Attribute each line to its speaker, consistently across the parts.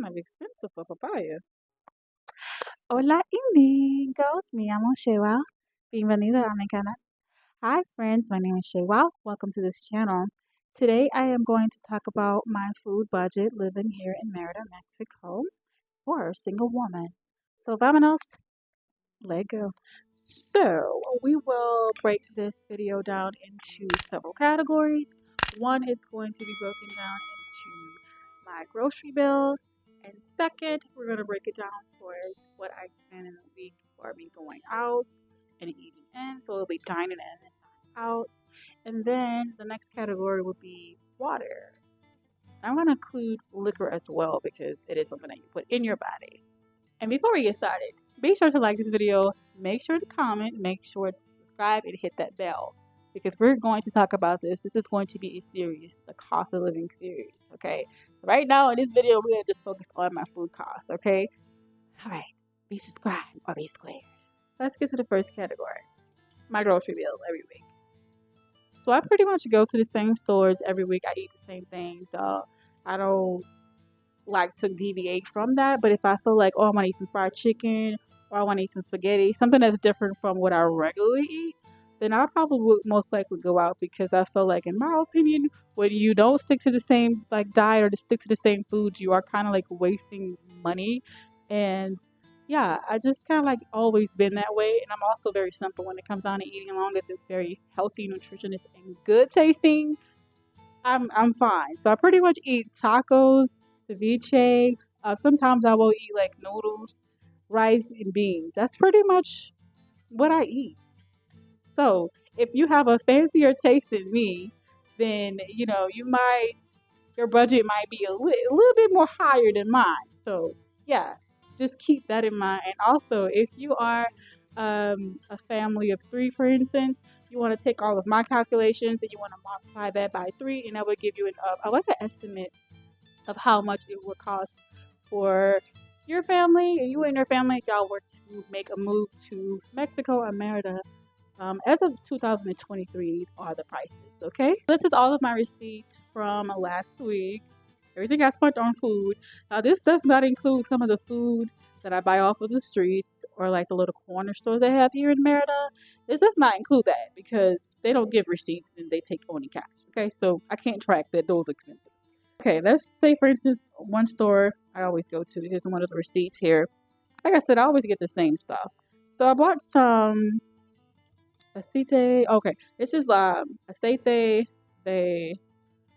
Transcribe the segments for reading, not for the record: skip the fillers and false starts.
Speaker 1: kind of expensive for papaya.
Speaker 2: Hola amigos, me llamo Shewa. Bienvenido a mi canal. Hi friends, my name is Shewa. Welcome to this channel. Today I am going to talk about my food budget living here in Merida, Mexico for a single woman. So vámonos, let go. So we will break this video down into several categories. One is going to be broken down into my grocery bill, and second, we're going to break it down towards what I spend in a week for me going out and eating in. So it'll be dining in and out. And then the next category will be water. I'm going to include liquor as well because it is something that you put in your body. And before we get started, be sure to like this video, make sure to comment, make sure to subscribe, and hit that bell because we're going to talk about this. This is going to be a series, the cost of living series, okay? Right now in this video, we're going to just focus on my food costs, okay? All right, be subscribed or be squared. Let's get to the first category, my grocery bill every week. So I pretty much go to the same stores every week. I eat the same things. I don't like to deviate from that, but if I feel like, oh, I want to eat some fried chicken or I want to eat some spaghetti, something that's different from what I regularly eat, then I probably would most likely go out because I feel like, in my opinion, when you don't stick to the same like diet or to stick to the same foods, you are kind of like wasting money. And yeah, I just kind of like always been that way. And I'm also very simple when it comes down to eating, as long as it's very healthy, nutritious, and good tasting. I'm fine. So I pretty much eat tacos, ceviche. Sometimes I will eat like noodles, rice, and beans. That's pretty much what I eat. So if you have a fancier taste than me, then your budget might be a little bit more higher than mine. So yeah, just keep that in mind. And also, if you are a family of three, for instance, you want to take all of my calculations and you want to multiply that by three, and that would give you an estimate of how much it would cost for your family, and you and your family, if y'all were to make a move to Mexico or Merida. As of 2023, these are the prices, okay? This is all of my receipts from last week. Everything I spent on food. Now, this does not include some of the food that I buy off of the streets or like the little corner stores they have here in Merida. This does not include that because they don't give receipts and they take only cash, okay? So I can't track those expenses. Okay, let's say, for instance, one store I always go to. Here's one of the receipts here. Like I said, I always get the same stuff. So I bought some aceite. Okay, this is aceite de.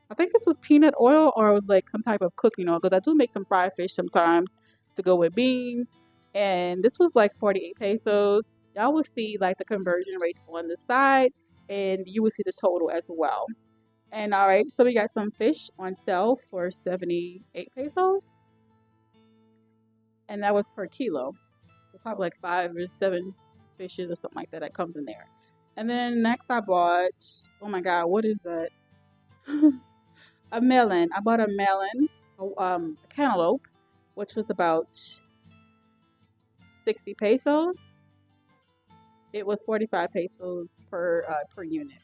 Speaker 2: I think this was peanut oil or it was like some type of cooking oil because I do make some fried fish sometimes to go with beans. And this was like 48 pesos. Y'all will see like the conversion rates on the side and you will see the total as well. And all right, so we got some fish on sale for 78 pesos. And that was per kilo. So probably like 5 or 7 fishes or something like that comes in there. And then next I bought, oh my God, what is that? A melon. I bought a melon, a cantaloupe, which was about 60 pesos. It was 45 pesos per unit.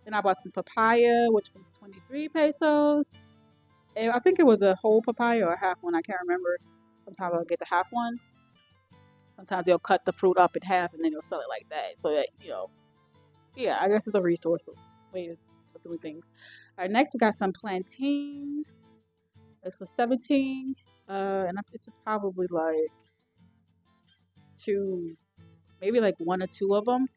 Speaker 2: Then I bought some papaya, which was 23 pesos. And I think it was a whole papaya or a half one. I can't remember. Sometimes I'll get the half one. Sometimes they'll cut the fruit up in half and then they'll sell it like that. So that, yeah, I guess it's a resource way of doing things. All right, next we got some plantain. This was 17. And this is probably like two, maybe like one or two of them.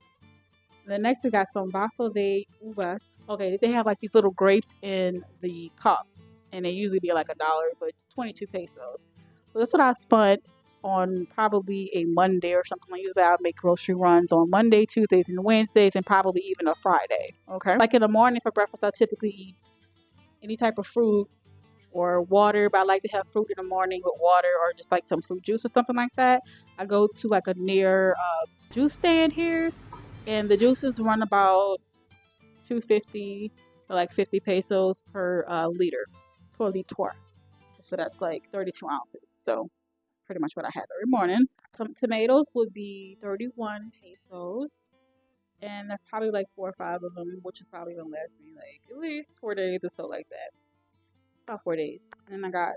Speaker 2: And then next we got some vaso de uvas. Okay, they have like these little grapes in the cup. And they usually be like $1, but 22 pesos. So that's what I spent on probably a Monday or something. Usually I'll make grocery runs on Monday, Tuesdays, and Wednesdays, and probably even a Friday. Okay. Like in the morning for breakfast, I typically eat any type of fruit or water, but I like to have fruit in the morning with water or just like some fruit juice or something like that. I go to like a near juice stand here, and the juices run about 250 or like 50 pesos per liter, per liter. So that's like 32 ounces. So pretty much what I had every morning. Some tomatoes would be 31 pesos. And that's probably like 4 or 5 of them, which is probably gonna last me like at least 4 days or so like that. About 4 days. And I got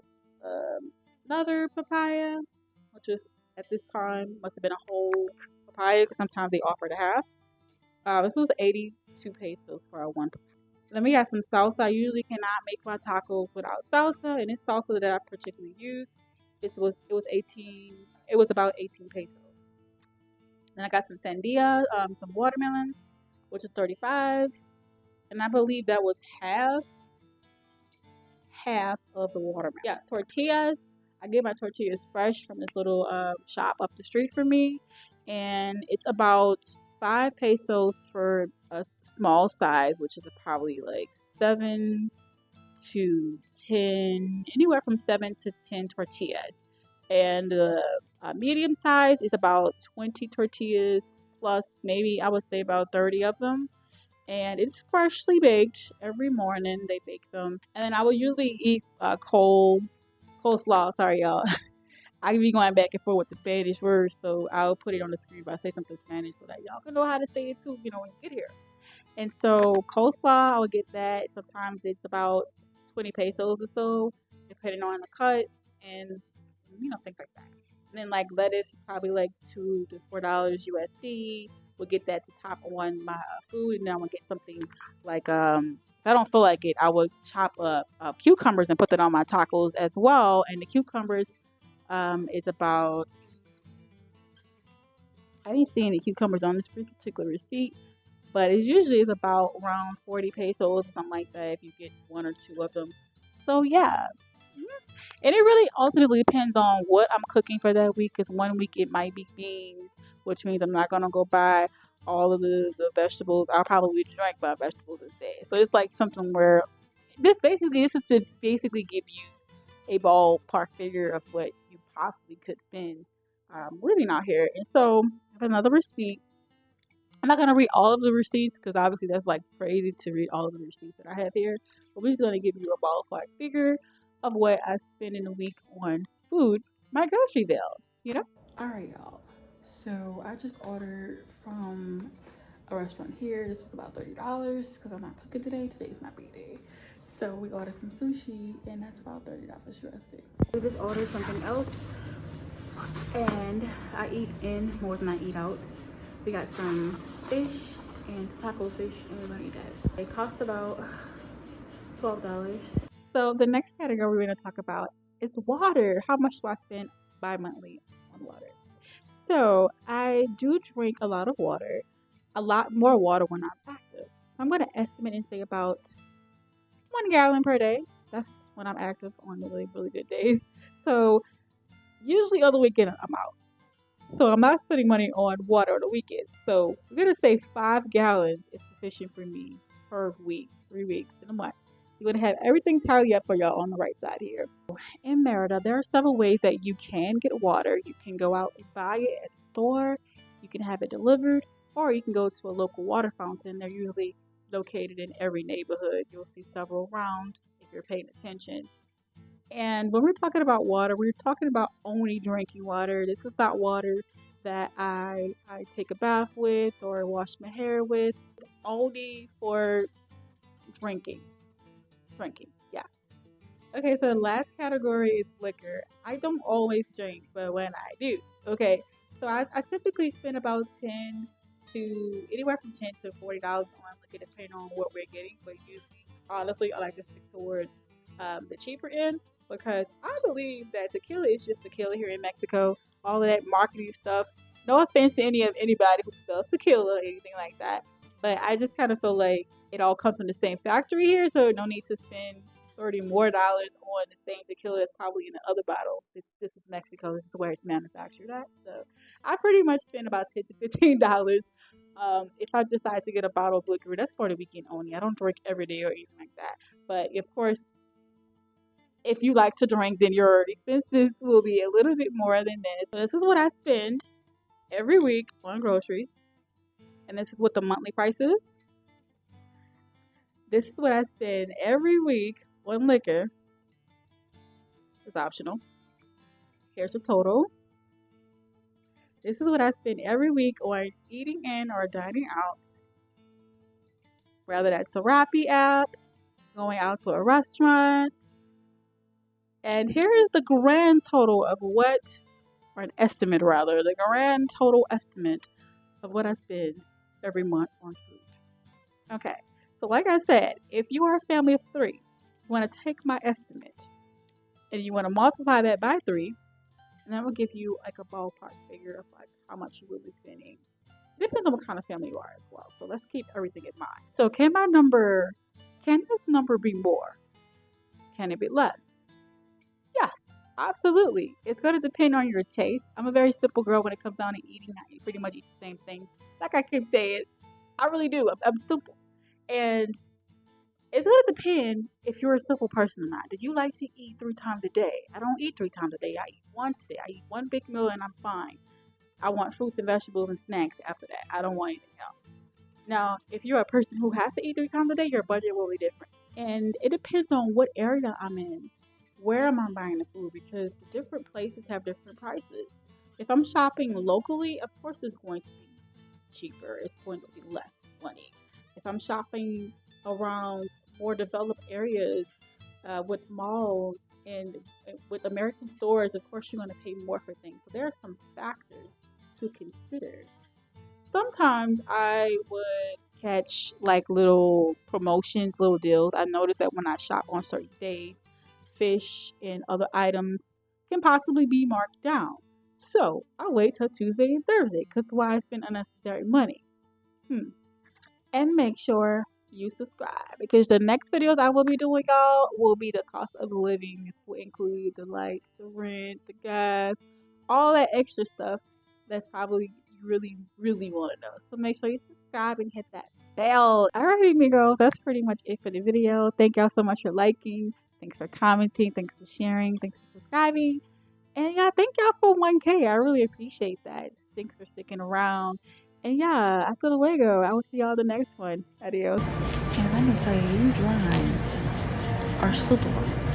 Speaker 2: another papaya, which is at this time must have been a whole papaya because sometimes they offer to half. This was 82 pesos for a one. Then we got some salsa. I usually cannot make my tacos without salsa, and this salsa that I particularly use, it was 18. It was about 18 pesos. Then I got some sandia, some watermelon, which is 35, and I believe that was half of the watermelon. Yeah, tortillas. I get my tortillas fresh from this little shop up the street from me, and it's about 5 pesos for a small size, which is probably like 7 to 10, anywhere from 7 to 10 tortillas. And the medium size is about 20 tortillas plus maybe I would say about 30 of them. And it's freshly baked every morning. They bake them, and then I will usually eat coleslaw. Sorry, y'all. I can be going back and forth with the Spanish words, so I'll put it on the screen if I say something Spanish so that y'all can know how to say it too. When you get here. And so coleslaw, I would get that. Sometimes it's about 20 pesos or so, depending on the cut and things like that. And then like lettuce, probably like $2 to $4 USD. We'll get that to top on my food, and then I'm gonna get something like if I don't feel like it, I would chop up cucumbers and put that on my tacos as well. And the cucumbers is about, I didn't see any cucumbers on this particular receipt, but it usually is about around 40 pesos or something like that if you get one or two of them. So yeah. And it really ultimately depends on what I'm cooking for that week. Because one week it might be beans, which means I'm not gonna go buy all of the vegetables. I'll probably drink my vegetables instead. So it's like something where this is to basically give you a ballpark figure of what you possibly could spend living out here. And so I have another receipt. I'm not going to read all of the receipts because obviously that's like crazy to read all of the receipts that I have here. But we're just going to give you a ballpark figure of what I spend in a week on food, my grocery bill. All right, y'all. So I just ordered from a restaurant here. This was about $30 because I'm not cooking today. Today's my B-day. So we ordered some sushi, and that's about $30 USD. We just ordered something else, and I eat in more than I eat out. We got some fish and taco fish, and we're gonna eat that. It cost about $12. So the next category we're gonna talk about is water. How much do I spend bi-monthly on water? So I do drink a lot of water, a lot more water when I'm active. So I'm gonna estimate and say about 1 gallon per day. That's when I'm active on the really, really good days. So usually on the weekend I'm out. So I'm not spending money on water on the weekend. So we're gonna say 5 gallons is sufficient for me per week, 3 weeks in a month. You're gonna have everything tally up for y'all on the right side here. In Merida, there are several ways that you can get water. You can go out and buy it at the store, you can have it delivered, or you can go to a local water fountain. They're usually located in every neighborhood. You'll see several around if you're paying attention. And when we're talking about water, we're talking about only drinking water. This is not water that I take a bath with or wash my hair with. It's only for drinking. Drinking, yeah. Okay, so the last category is liquor. I don't always drink, but when I do, okay. So I typically spend about anywhere from $10 to $40 on liquor, depending on what we're getting. But usually, honestly, I like to stick toward the cheaper end because I believe that tequila is just tequila here in Mexico. All of that marketing stuff. No offense to anybody who sells tequila or anything like that, but I just kind of feel like it all comes from the same factory here, so no need to spend $30 more on the same tequila that's probably in the other bottle. This is Mexico. This is where it's manufactured at. So I pretty much spend about $10 to $15 if I decide to get a bottle of liquor. That's for the weekend only. I don't drink every day or anything like that. But of course, if you like to drink, then your expenses will be a little bit more than this. So this is what I spend every week on groceries. And this is what the monthly price is. This is what I spend every week on liquor. It's optional. Here's the total. This is what I spend every week on eating in or dining out. Whether that's a Rappi app, going out to a restaurant, And here is the grand total of what, or an estimate rather, the grand total estimate of what I spend every month on food. Okay, so like I said, if you are a family of three, you want to take my estimate and you want to multiply that by three, and that will give you like a ballpark figure of like how much you will be spending. It depends on what kind of family you are as well. So let's keep everything in mind. So can this number be more? Can it be less? Yes, absolutely. It's going to depend on your taste. I'm a very simple girl when it comes down to eating. I pretty much eat the same thing. Like I keep saying, I really do. I'm simple. And it's going to depend if you're a simple person or not. Do you like to eat 3 times a day? I don't eat 3 times a day. I eat once a day. I eat one big meal and I'm fine. I want fruits and vegetables and snacks after that. I don't want anything else. Now, if you're a person who has to eat 3 times a day, your budget will be different. And it depends on what area I'm in. Where am I buying the food? Because different places have different prices. If I'm shopping locally, of course it's going to be cheaper. It's going to be less money. If I'm shopping around more developed areas with malls and with American stores, of course you're going to pay more for things. So there are some factors to consider. Sometimes I would catch like little promotions, little deals. I noticed that when I shop on certain days, fish and other items can possibly be marked down. So I wait till Tuesday and Thursday because why spend unnecessary money? And make sure you subscribe because the next videos I will be doing, y'all, will be the cost of living. This will include the lights, the rent, the gas, all that extra stuff that's probably you really want to know. So make sure you subscribe and hit that bell. Alrighty, amigos, that's pretty much it for the video. Thank y'all so much for liking. Thanks for commenting. Thanks for sharing. Thanks for subscribing. And yeah, thank y'all for 1K. I really appreciate that. Thanks for sticking around. And yeah, hasta luego. I will see y'all the next one. Adios. And let me tell you, these lines are super.